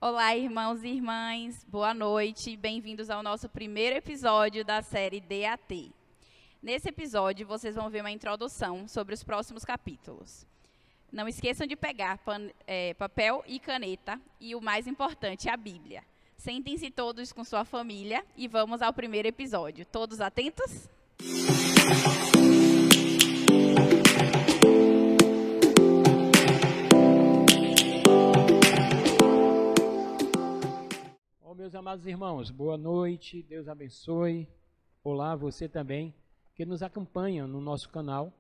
Olá, irmãos e irmãs, boa noite, bem-vindos ao nosso primeiro episódio da série DAT. Nesse episódio, vocês vão ver uma introdução sobre os próximos capítulos. Não esqueçam de pegar papel e caneta e, o mais importante, a Bíblia. Sentem-se todos com sua família e vamos ao primeiro episódio. Todos atentos? Meus amados irmãos, boa noite, Deus abençoe. Olá, você também que nos acompanha no nosso canal.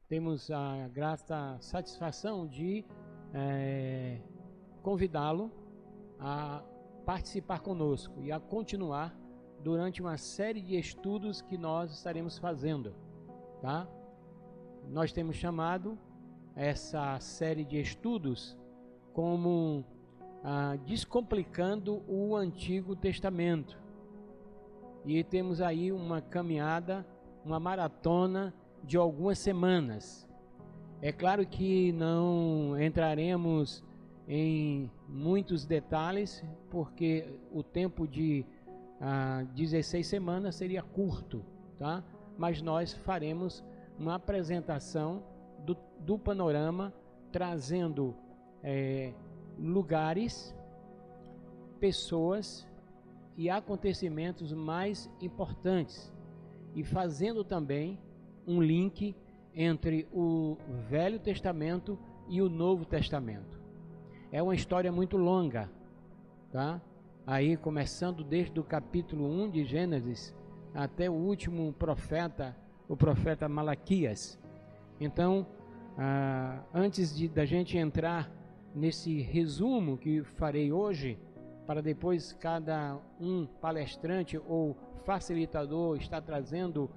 Temos a grata satisfação de convidá-lo a participar conosco e a continuar durante uma série de estudos que nós estaremos fazendo, tá? Nós temos chamado essa série de estudos como Descomplicando o Antigo Testamento. E temos aí uma caminhada, uma maratona de algumas semanas. É claro que não entraremos em muitos detalhes, porque o tempo de 16 semanas seria curto, tá? Mas nós faremos uma apresentação do panorama, trazendo lugares, pessoas e acontecimentos mais importantes, e fazendo também um link entre o Velho Testamento e o Novo Testamento. É uma história muito longa, tá? Aí começando desde o capítulo 1 de Gênesis até o último profeta, o profeta Malaquias. Então, antes da gente entrar nesse resumo que farei hoje, para depois cada um palestrante ou facilitador estar trazendo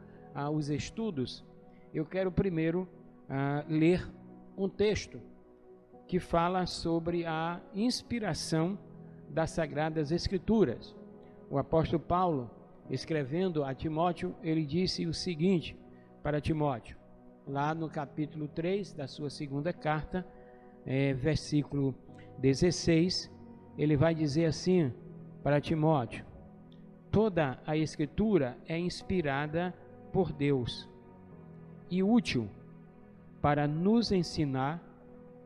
os estudos, eu quero primeiro ler um texto que fala sobre a inspiração das Sagradas Escrituras. O apóstolo Paulo, escrevendo a Timóteo, ele disse o seguinte para Timóteo, lá no capítulo 3 da sua segunda carta, versículo 16, ele vai dizer assim para Timóteo: toda a Escritura é inspirada por Deus e útil para nos ensinar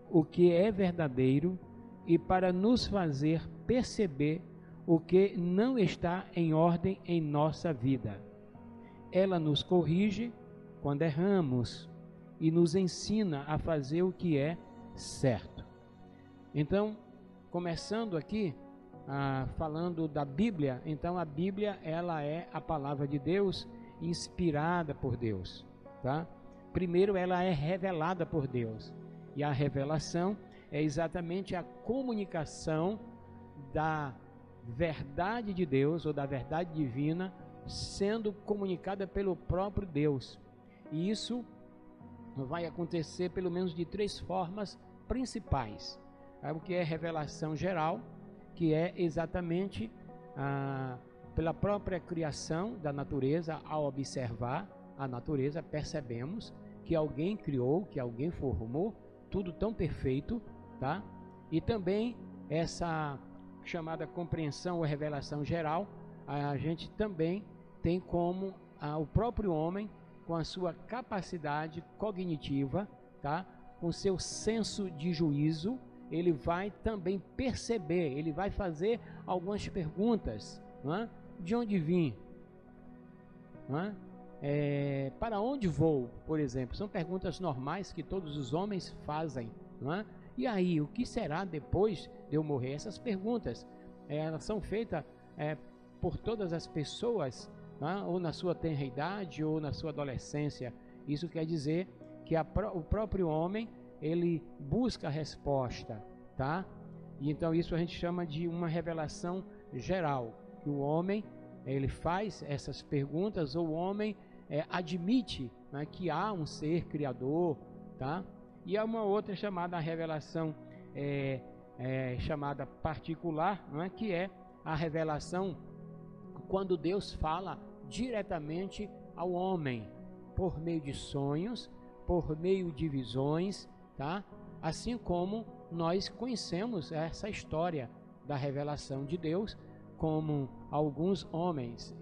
o que é verdadeiro e para nos fazer perceber o que não está em ordem em nossa vida. Ela nos corrige quando erramos e nos ensina a fazer o que é certo. Então, começando aqui, falando da Bíblia, então a Bíblia, ela é a palavra de Deus, inspirada por Deus, tá? Primeiro, ela é revelada por Deus, e a revelação é exatamente a comunicação da verdade de Deus, ou da verdade divina, sendo comunicada pelo próprio Deus. E isso vai acontecer pelo menos de três formas principais. O que é revelação geral, que é exatamente pela própria criação da natureza. Ao observar a natureza, percebemos que alguém criou, que alguém formou, tudo tão perfeito, tá? E também essa chamada compreensão ou revelação geral, a gente também tem como o próprio homem, com a sua capacidade cognitiva, tá? Com seu senso de juízo, ele vai também perceber, ele vai fazer algumas perguntas, não é? De onde vim? Não é? Para onde vou, por exemplo? São perguntas normais que todos os homens fazem, não é? E aí, o que será depois de eu morrer? Essas perguntas, elas são feitas por todas as pessoas, ou na sua tenra idade ou na sua adolescência. Isso quer dizer que o próprio homem, ele busca a resposta, tá? E então isso a gente chama de uma revelação geral, que o homem, ele faz essas perguntas, ou o homem admite, né, que há um ser criador, tá? E há uma outra chamada revelação chamada particular, não é? Que é a revelação quando Deus fala diretamente ao homem, por meio de sonhos, por meio de visões, tá? Assim como nós conhecemos essa história da revelação de Deus, como alguns homens.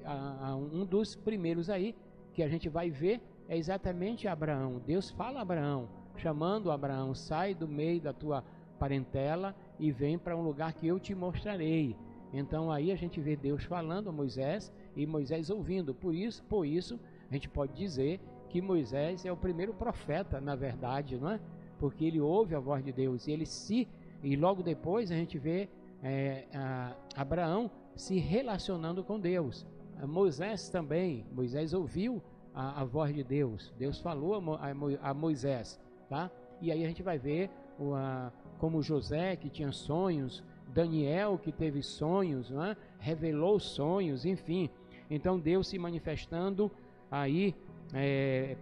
Um dos primeiros aí que a gente vai ver é exatamente Abraão. Deus fala a Abraão, chamando Abraão: sai do meio da tua parentela e vem para um lugar que eu te mostrarei. Então aí a gente vê Deus falando a Moisés e Moisés ouvindo. Por isso a gente pode dizer que Moisés é o primeiro profeta, na verdade, não é? Porque ele ouve a voz de Deus e logo depois a gente vê Abraão se relacionando com Deus. Moisés também, Moisés ouviu a voz de Deus, Deus falou a Moisés, tá? E aí a gente vai ver como José, que tinha sonhos, Daniel, que teve sonhos, não é? Revelou sonhos, enfim. Então Deus se manifestando aí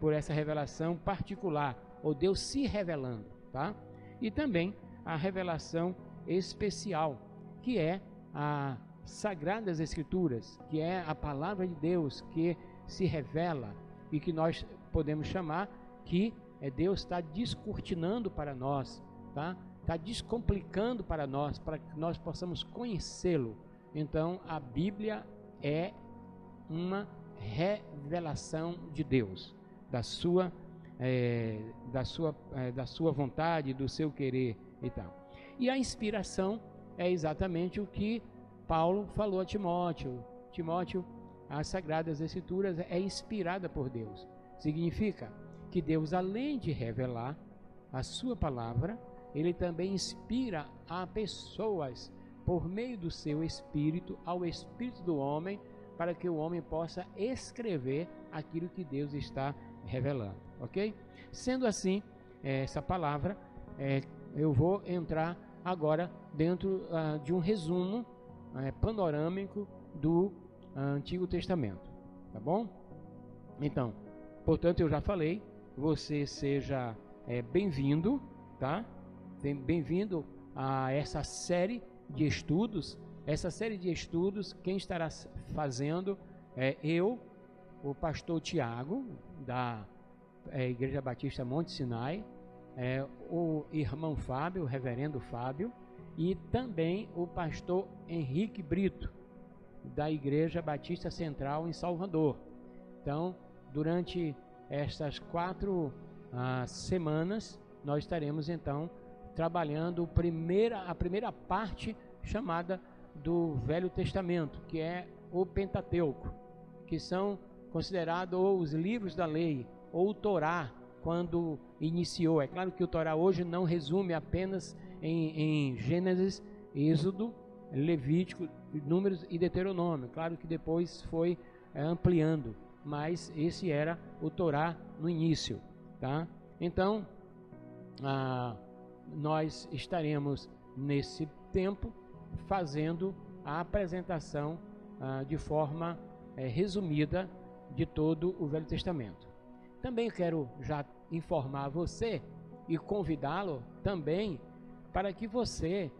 por essa revelação particular, ou Deus se revelando, tá? E também a revelação especial, que é as Sagradas Escrituras, que é a palavra de Deus que se revela e que nós podemos chamar que Deus está descortinando para nós, tá? Está descomplicando para que nós possamos conhecê-lo. Então a Bíblia é uma revelação de Deus, da sua vontade, do seu querer e tal. E a inspiração é exatamente o que Paulo falou a Timóteo. Timóteo, as Sagradas Escrituras é inspirada por Deus. Significa que Deus, além de revelar a sua palavra, ele também inspira a pessoas por meio do seu espírito, ao espírito do homem, para que o homem possa escrever aquilo que Deus está revelando, ok? Sendo assim, essa palavra, eu vou entrar agora dentro de um resumo panorâmico do Antigo Testamento, tá bom? Então, portanto, eu já falei, você seja bem-vindo, tá? Bem-vindo a essa série de estudos. Essa série de estudos, quem estará fazendo é eu, o pastor Tiago, da Igreja Batista Monte Sinai, o irmão Fábio, o reverendo Fábio, e também o pastor Henrique Brito, da Igreja Batista Central em Salvador. Então, durante estas 4 semanas, nós estaremos então trabalhando a primeira parte chamada do Velho Testamento, que é o Pentateuco, que são considerados os livros da lei, ou o Torá, quando iniciou. É claro que o Torá hoje não resume apenas em Gênesis, Êxodo, Levítico, Números e Deuteronômio. Claro que depois foi ampliando, mas esse era o Torá no início, tá? Então, nós estaremos nesse tempo fazendo a apresentação de forma resumida de todo o Velho Testamento. Também quero já informar você e convidá-lo também para que você,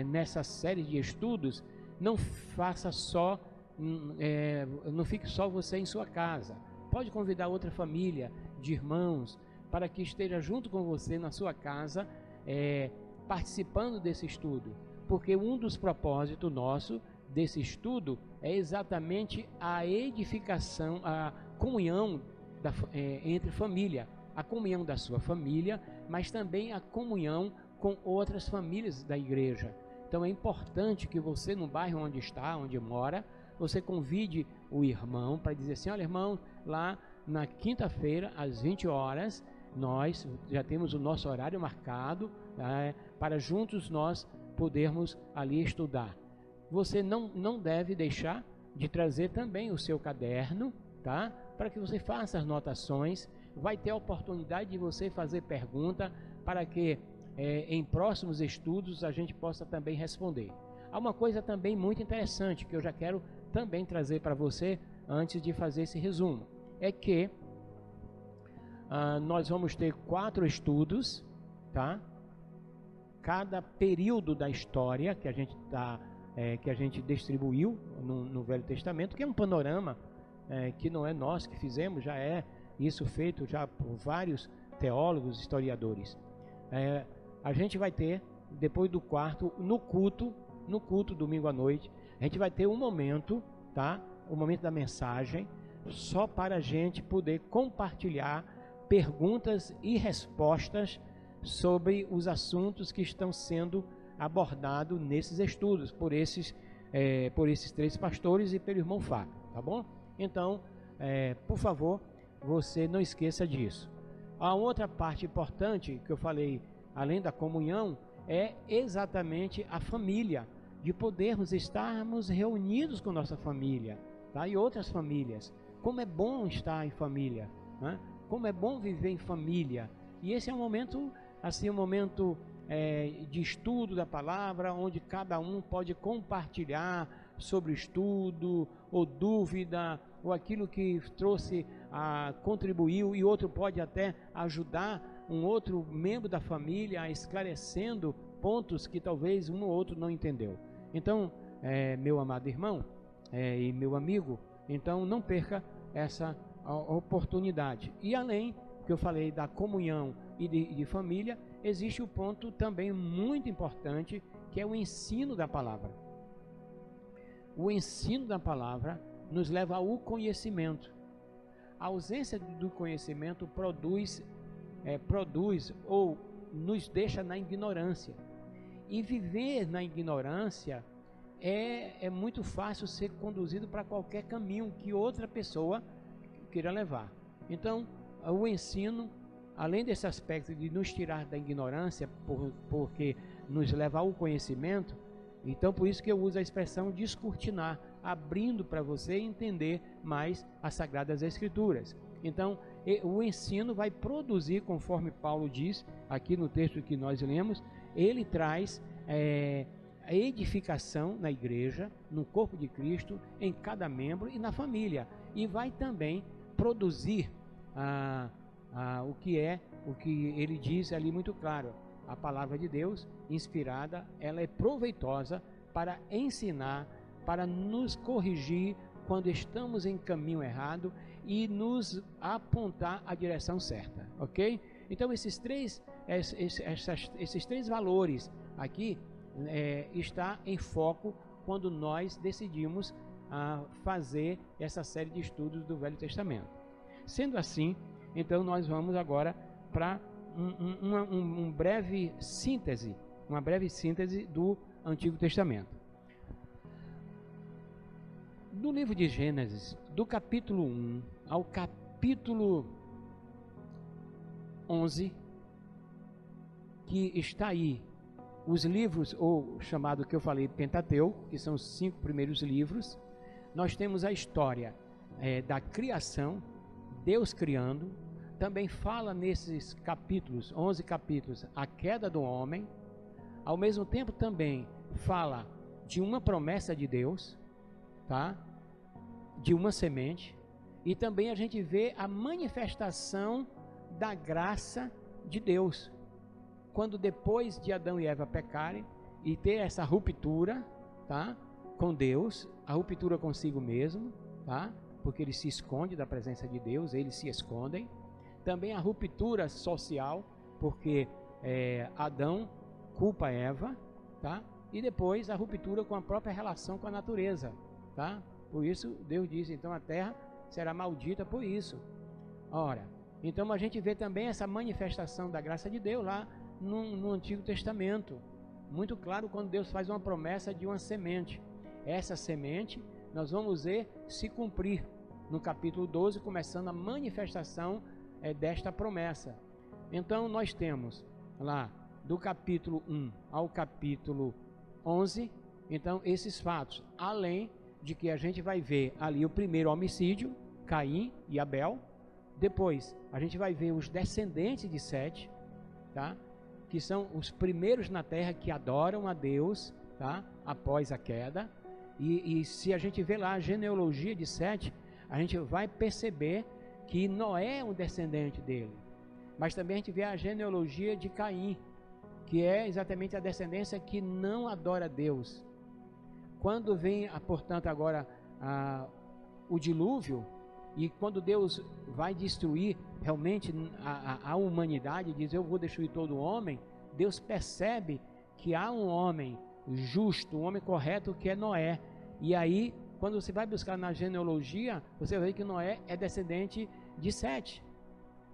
nessa série de estudos, não faça só, não fique só você em sua casa. Pode convidar outra família de irmãos para que esteja junto com você na sua casa, participando desse estudo, porque um dos propósitos nosso desse estudo é exatamente a edificação, a comunhão entre família, a comunhão da sua família, mas também a comunhão com outras famílias da igreja. Então é importante que você, no bairro onde está, onde mora, você convide o irmão para dizer assim: olha, irmão, lá na quinta-feira às 20 horas nós já temos o nosso horário marcado para juntos nós podermos ali estudar. Você não deve deixar de trazer também o seu caderno, tá? Para que você faça as anotações. Vai ter a oportunidade de você fazer pergunta para que em próximos estudos a gente possa também responder. Há uma coisa também muito interessante que eu já quero também trazer para você antes de fazer esse resumo. É que nós vamos ter 4 estudos, tá? Cada período da história que a gente distribuiu no Velho Testamento, que é um panorama que não é nós que fizemos, já é isso feito já por vários teólogos, historiadores. A gente vai ter depois do quarto, no culto domingo à noite, a gente vai ter um momento, tá? O momento da mensagem, só para a gente poder compartilhar perguntas e respostas sobre os assuntos que estão sendo abordados nesses estudos por esses 3 pastores e pelo irmão Fábio, tá bom? Então, por favor, você não esqueça disso. A outra parte importante que eu falei, além da comunhão, é exatamente a família, de podermos estarmos reunidos com nossa família, tá? E outras famílias. Como é bom estar em família, né? Como é bom viver em família. E esse é um momento, assim, um momento de estudo da palavra, onde cada um pode compartilhar sobre o estudo, ou dúvida, ou aquilo que trouxe, contribuiu, e outro pode até ajudar um outro membro da família a esclarecendo pontos que talvez um ou outro não entendeu. Então, meu amado irmão e meu amigo, então não perca essa oportunidade. E além que eu falei da comunhão e de família, existe o ponto também muito importante, que é o ensino da palavra. O ensino da palavra nos leva ao conhecimento. A ausência do conhecimento produz ou nos deixa na ignorância. E viver na ignorância é muito fácil ser conduzido para qualquer caminho que outra pessoa queira levar. Então, o ensino, além desse aspecto de nos tirar da ignorância, porque nos leva ao conhecimento, então por isso que eu uso a expressão descortinar, abrindo para você entender mais as Sagradas Escrituras. Então, o ensino vai produzir, conforme Paulo diz, aqui no texto que nós lemos, ele traz a edificação na igreja, no corpo de Cristo, em cada membro e na família. E vai também produzir o que ele diz ali muito claro. A palavra de Deus, inspirada, ela é proveitosa para ensinar, para nos corrigir quando estamos em caminho errado e nos apontar a direção certa, ok? Então esses três valores aqui está em foco quando nós decidimos fazer essa série de estudos do Velho Testamento. Sendo assim, então nós vamos agora para uma breve síntese do Antigo Testamento. Do livro de Gênesis, do capítulo 1 ao capítulo 11, que está aí os livros, ou chamado que eu falei Pentateuco, que são os 5 primeiros livros, nós temos a história da criação, Deus criando. Também fala nesses capítulos, 11 capítulos, a queda do homem. Ao mesmo tempo também fala de uma promessa de Deus, tá? De uma semente. E também a gente vê a manifestação da graça de Deus. Quando depois de Adão e Eva pecarem e ter essa ruptura, tá? Com Deus, a ruptura consigo mesmo, tá? Porque ele se esconde da presença de Deus, eles se escondem. Também a ruptura social, porque Adão culpa Eva, tá? E depois a ruptura com a própria relação com a natureza, tá? Por isso Deus diz, então a terra será maldita por isso. Ora, então a gente vê também essa manifestação da graça de Deus lá no Antigo Testamento. Muito claro quando Deus faz uma promessa de uma semente. Essa semente nós vamos ver se cumprir no capítulo 12, começando a manifestação desta promessa. Então nós temos lá do capítulo 1 ao capítulo 11, então esses fatos, além de que a gente vai ver ali o primeiro homicídio, Caim e Abel. Depois a gente vai ver os descendentes de Sete, tá? Que são os primeiros na terra que adoram a Deus, tá? Após a queda. E se a gente vê lá a genealogia de Sete, a gente vai perceber que Noé é um descendente dele. Mas também a gente vê a genealogia de Caim, que é exatamente a descendência que não adora a Deus. Quando vem, portanto, agora o dilúvio, e quando Deus vai destruir realmente a humanidade, diz, eu vou destruir todo o homem, Deus percebe que há um homem justo, um homem correto, que é Noé. E aí, quando você vai buscar na genealogia, você vê que Noé é descendente de Sete,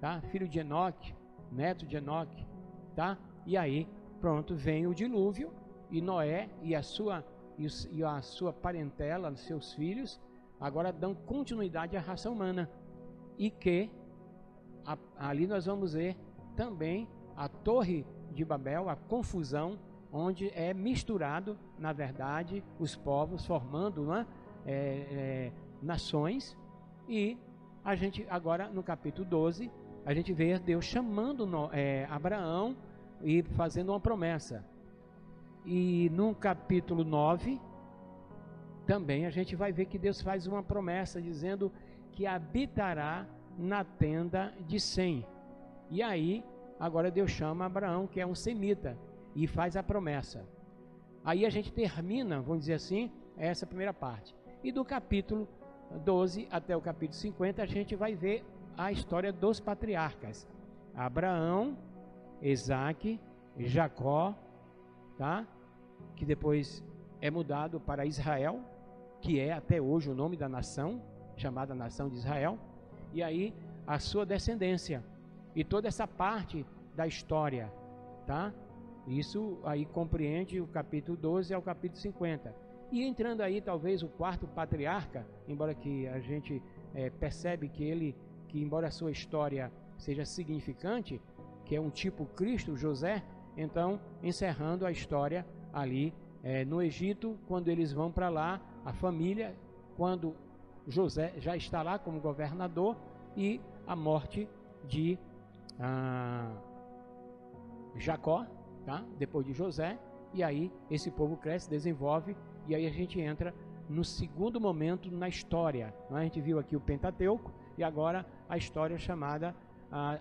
tá? Filho de Enoque, neto de Enoque, tá? E aí, pronto, vem o dilúvio, e Noé e a sua parentela, seus filhos, agora dão continuidade à raça humana. E que ali nós vamos ver também a Torre de Babel, a confusão, onde é misturado, na verdade, os povos, formando, né, nações. E a gente agora, no capítulo 12, a gente vê Deus chamando Abraão e fazendo uma promessa. E no capítulo 9, também a gente vai ver que Deus faz uma promessa, dizendo que habitará na tenda de Sem. E aí, agora Deus chama Abraão, que é um semita, e faz a promessa. Aí a gente termina, vamos dizer assim, essa primeira parte. E do capítulo 12 até o capítulo 50, a gente vai ver a história dos patriarcas. Abraão, Isaque, Jacó, tá? Que depois é mudado para Israel, que é até hoje o nome da nação, chamada Nação de Israel. E aí a sua descendência. E toda essa parte da história, tá? Isso aí compreende o capítulo 12 ao capítulo 50. E entrando aí talvez o quarto patriarca, embora que a gente percebe que embora a sua história seja significante, que é um tipo Cristo, José, então encerrando a história ali no Egito, quando eles vão para lá, a família, quando José já está lá como governador, e a morte de Jacó, tá? Depois de José, e aí esse povo cresce, desenvolve, e aí a gente entra no segundo momento na história. A gente viu aqui o Pentateuco, e agora a história chamada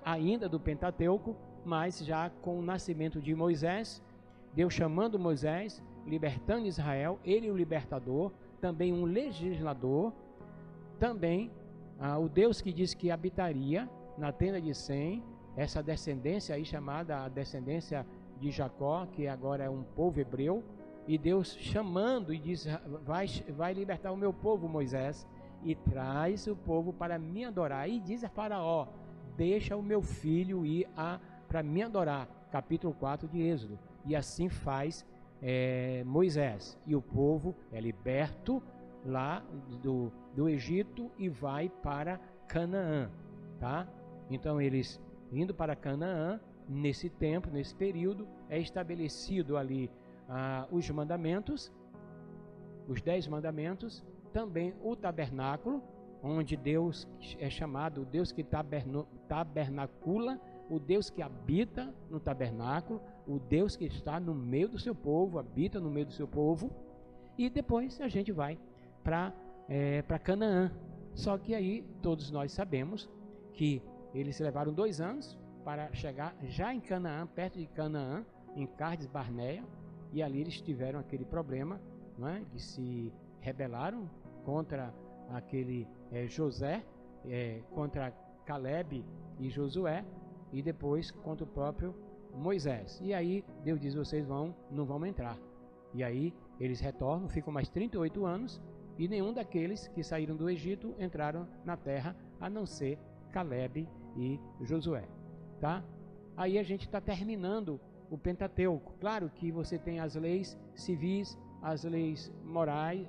ainda do Pentateuco, mas já com o nascimento de Moisés, Deus chamando Moisés, libertando Israel, ele o libertador, também um legislador, também o Deus que diz que habitaria na tenda de Sem, essa descendência aí chamada a descendência de Jacó, que agora é um povo hebreu, e Deus chamando e diz, vai libertar o meu povo, Moisés, e traz o povo para me adorar. E diz a Faraó, deixa o meu filho ir para me adorar, capítulo 4 de Êxodo. E assim faz Moisés, e o povo é liberto lá do Egito e vai para Canaã, tá? Então eles indo para Canaã, nesse tempo, nesse período, é estabelecido ali os mandamentos, os 10 mandamentos, também o tabernáculo, onde Deus é chamado o Deus que tabernacula, o Deus que habita no tabernáculo, o Deus que está no meio do seu povo, habita no meio do seu povo. E depois a gente vai para Canaã. Só que aí todos nós sabemos que eles levaram 2 anos para chegar já em Canaã, perto de Canaã, em Cades Barneia, e ali eles tiveram aquele problema, não é? Que se rebelaram contra aquele José, contra Caleb e Josué, e depois contra o próprio Moisés. E aí Deus diz, vocês não vão entrar. E aí eles retornam, ficam mais 38 anos, e nenhum daqueles que saíram do Egito entraram na terra, a não ser Caleb e Josué, tá? Aí a gente está terminando o Pentateuco. Claro que você tem as leis civis, as leis morais,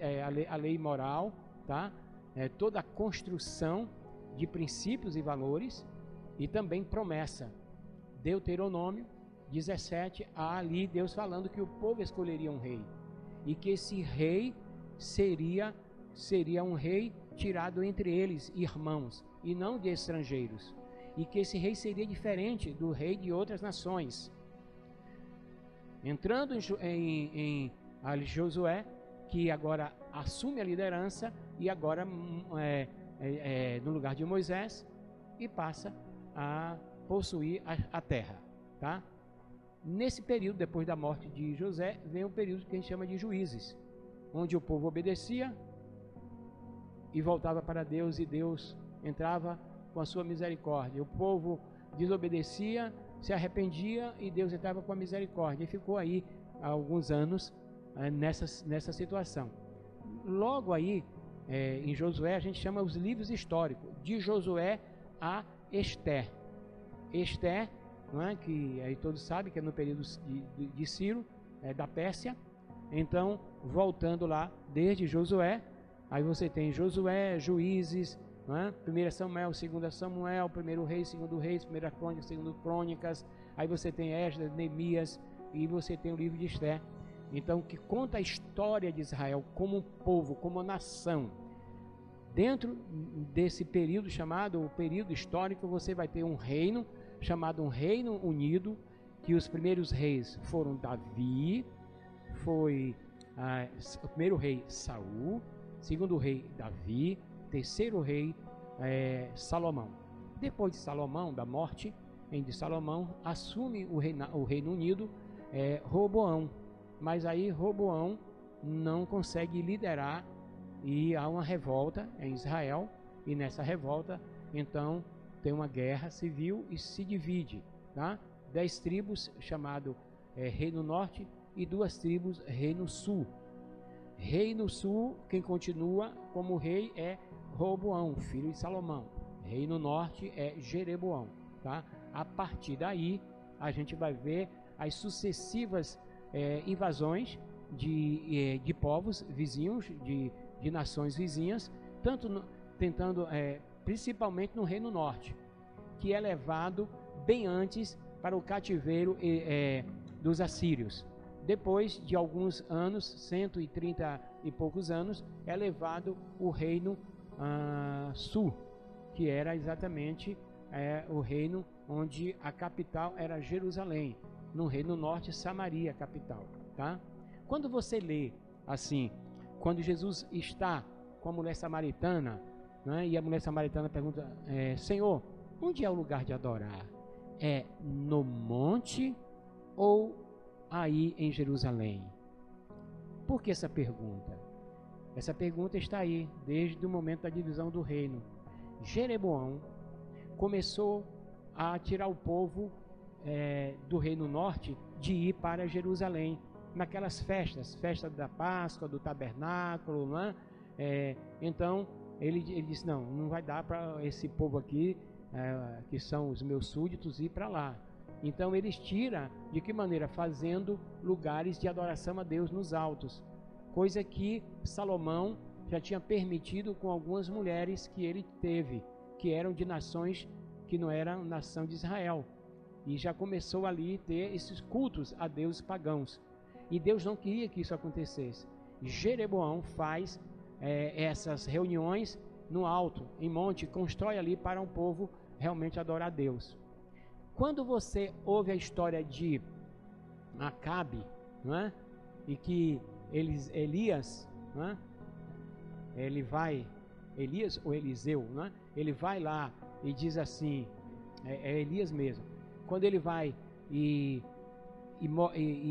a lei moral, tá? Toda a construção de princípios e valores, e também promessa. Deuteronômio 17, há ali Deus falando que o povo escolheria um rei, e que esse rei seria um rei tirado entre eles, irmãos, e não de estrangeiros, e que esse rei seria diferente do rei de outras nações. Entrando em Josué, que agora assume a liderança, e agora no lugar de Moisés, e passa a possuir a terra, tá? Nesse período, depois da morte de José, vem o período que a gente chama de juízes, onde o povo obedecia e voltava para Deus, e Deus entrava com a sua misericórdia. O povo desobedecia, se arrependia, e Deus entrava com a misericórdia. E ficou aí alguns anos nessa situação. Logo aí, em Josué, a gente chama os livros históricos, de Josué a Ester. Ester, não é? Que aí todos sabem que é no período de Ciro, da Pérsia. Então, voltando lá, desde Josué, aí você tem Josué, Juízes, não é? 1 Samuel, 2 Samuel, 1 Reis, 2 Reis, 1 Crônicas, 2 Crônicas, aí você tem Esdras, Neemias, e você tem o livro de Ester. Então, que conta a história de Israel como um povo, como uma nação. Dentro desse período chamado o período histórico, você vai ter um reino chamado um Reino Unido, que os primeiros reis foram Davi, foi o primeiro rei Saul, segundo rei Davi, terceiro rei Salomão. Depois de Salomão, da morte de Salomão, assume o Reino Unido Roboão. Mas aí Roboão não consegue liderar e há uma revolta em Israel, e nessa revolta então tem uma guerra civil e se divide, tá? 10 tribos chamado Reino Norte e 2 tribos Reino Sul. Reino Sul, quem continua como rei é Roboão, filho de Salomão. Reino Norte é Jeroboão, tá? A partir daí a gente vai ver as sucessivas invasões de povos vizinhos, de nações vizinhas, tentando principalmente no Reino Norte, que é levado bem antes para o cativeiro dos assírios. Depois de alguns anos, 130 e poucos anos, é levado o Reino Sul, que era exatamente o reino onde a capital era Jerusalém. No Reino Norte, Samaria, capital, tá? Quando você lê assim, quando Jesus está com a mulher samaritana, né, e a mulher samaritana pergunta, Senhor, onde é o lugar de adorar? É no monte ou aí em Jerusalém? Por que essa pergunta? Essa pergunta está aí desde o momento da divisão do reino. Jeroboão começou a tirar o povo do Reino Norte de ir para Jerusalém, naquelas festa da Páscoa, do Tabernáculo, né? Então ele disse, não vai dar para esse povo aqui, que são os meus súditos, ir para lá. Então eles tiram, de que maneira? Fazendo lugares de adoração a Deus nos altos, coisa que Salomão já tinha permitido com algumas mulheres que ele teve, que eram de nações que não eram nação de Israel. E já começou ali ter esses cultos a deuses pagãos. E Deus não queria que isso acontecesse. Jeroboão faz essas reuniões no alto, em monte, constrói ali para um povo realmente adorar a Deus. Quando você ouve a história de Acabe, não é? E que Elias, não é? Elias ou Eliseu, não é? Ele vai lá e diz assim, é Elias mesmo, quando ele vai e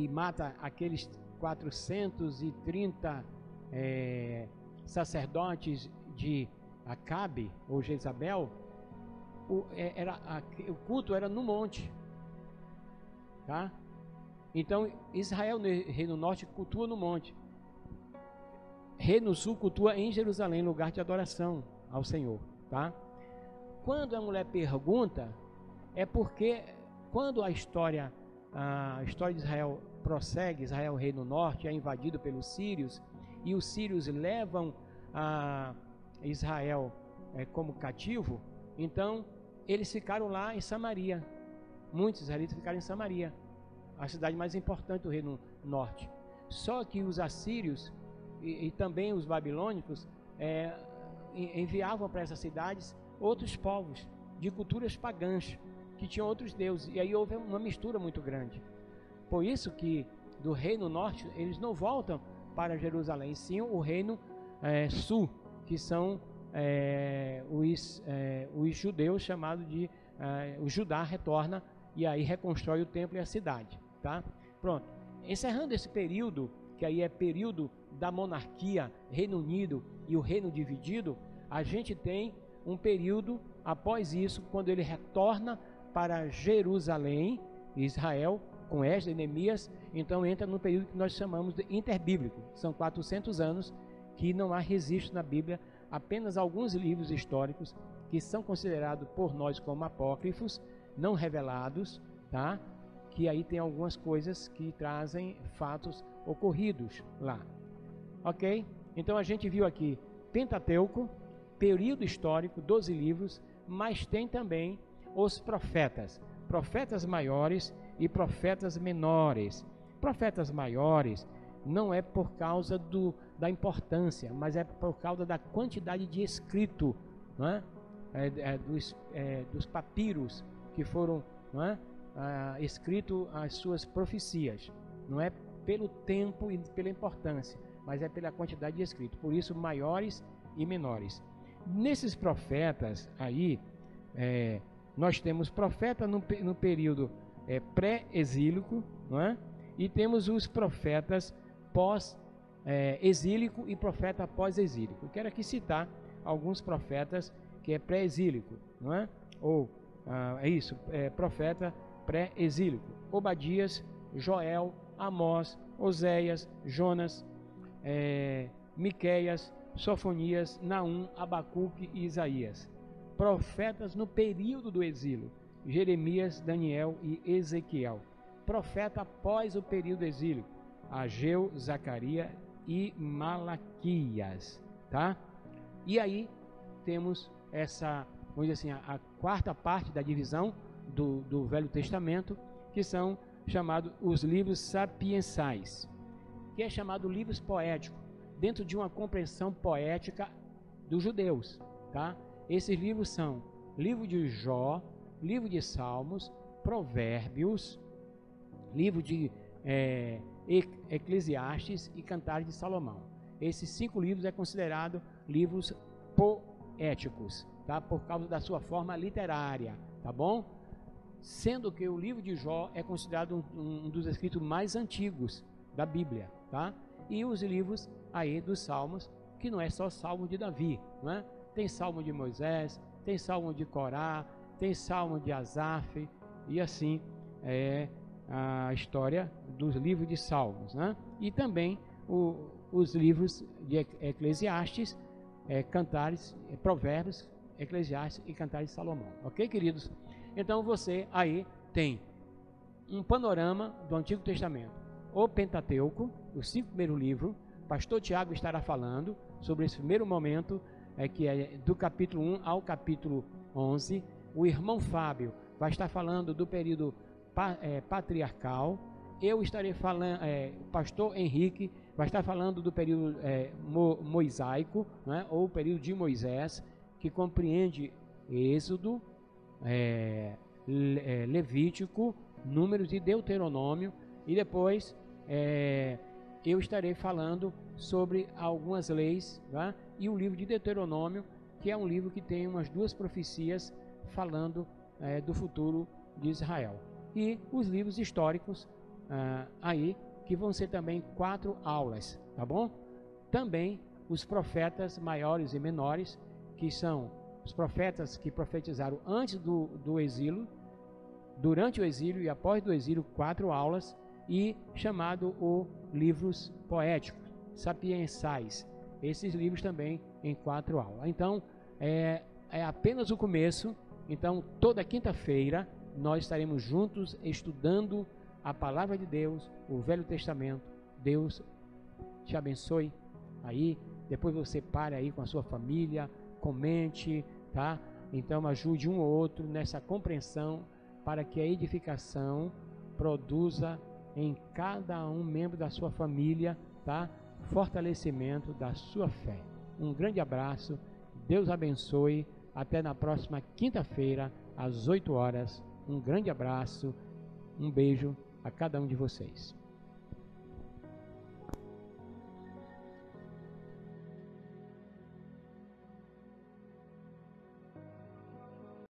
mata aqueles 430 sacerdotes de Acabe ou Jezabel, o culto era no monte, tá? Então Israel no Reino Norte cultua no monte, Reino Sul cultua em Jerusalém, lugar de adoração ao Senhor, tá? Quando a mulher pergunta, é porque quando a história de Israel prossegue, Israel Reino Norte é invadido pelos sírios, e os sírios levam Israel como cativo, então eles ficaram lá em Samaria. Muitos israelitas ficaram em Samaria, a cidade mais importante do Reino Norte. Só que os assírios e também os babilônicos enviavam para essas cidades outros povos de culturas pagãs, que tinham outros deuses, e aí houve uma mistura muito grande. Por isso que do Reino Norte eles não voltam para Jerusalém, sim o Reino Sul, que são os judeus, chamados de o Judá retorna e aí reconstrói o templo e a cidade, tá? Pronto, encerrando esse período, que aí é período da monarquia, Reino Unido e o reino dividido, a gente tem um período após isso, quando ele retorna para Jerusalém, Israel, com Esdras e Neemias, então entra no período que nós chamamos de interbíblico. São 400 anos que não há registro na Bíblia, apenas alguns livros históricos que são considerados por nós como apócrifos, não revelados, tá? Que aí tem algumas coisas que trazem fatos ocorridos lá. Ok? Então a gente viu aqui Pentateuco, período histórico, 12 livros, mas tem também os profetas, profetas maiores e profetas menores. Profetas maiores não é por causa da importância, mas é por causa da quantidade de escrito, não é? Dos papiros que foram, não é? Escrito as suas profecias. Não é pelo tempo e pela importância, mas é pela quantidade de escrito. Por isso, maiores e menores. Nesses profetas aí, nós temos profeta no período pré-exílico, não é? E temos os profetas pós-exílico e profeta pós-exílico. Quero aqui citar alguns profetas que é pré-exílico, não é? Ou, profeta pré-exílico. Obadias, Joel, Amós, Oséias, Jonas, Miqueias, Sofonias, Naum, Abacuque e Isaías. Profetas no período do exílio, Jeremias, Daniel e Ezequiel. Profeta após o período do exílio, Ageu, Zacarias e Malaquias, tá? E aí temos essa, vamos dizer assim, a quarta parte da divisão do Velho Testamento, que são chamados os livros sapiensais, que é chamado livros poéticos, dentro de uma compreensão poética dos judeus, tá? Esses livros são livro de Jó, livro de Salmos, Provérbios, livro de Eclesiastes e Cantares de Salomão. Esses 5 livros é considerado livros poéticos, tá? Por causa da sua forma literária, tá bom? Sendo que o livro de Jó é considerado um dos escritos mais antigos da Bíblia, tá? E os livros aí dos Salmos, que não é só Salmo de Davi, não é? Tem Salmo de Moisés, tem Salmo de Corá, tem Salmo de Asaf, e assim é a história dos livros de Salmos, né? E também os livros de Eclesiastes, Cantares, Provérbios, Eclesiastes e Cantares de Salomão. Ok, queridos? Então você aí tem um panorama do Antigo Testamento. O Pentateuco, os 5 primeiros livros. Pastor Tiago estará falando sobre esse primeiro momento, que é do capítulo 1 ao capítulo 11. O irmão Fábio vai estar falando do período patriarcal. Eu estarei falando, o pastor Henrique vai estar falando do período mosaico, né, ou o período de Moisés, que compreende Êxodo, Levítico, Números e Deuteronômio. E depois eu estarei falando sobre algumas leis, tá? E o livro de Deuteronômio, que é um livro que tem umas 2 profecias falando do futuro de Israel. E os livros históricos aí, que vão ser também 4 aulas, tá bom? Também os profetas maiores e menores, que são os profetas que profetizaram antes do exílio, durante o exílio e após do exílio, 4 aulas, e chamado o livros poéticos, sapiensais. Esses livros também em 4 aulas. Então, é apenas o começo. Então, toda quinta-feira, nós estaremos juntos estudando a Palavra de Deus, o Velho Testamento. Deus te abençoe aí. Depois você pare aí com a sua família, comente, tá? Então, ajude um ou outro nessa compreensão para que a edificação produza em cada um membro da sua família, tá? Fortalecimento da sua fé. Um grande abraço, Deus abençoe, até na próxima quinta-feira, às 8 horas. Um grande abraço, um beijo a cada um de vocês.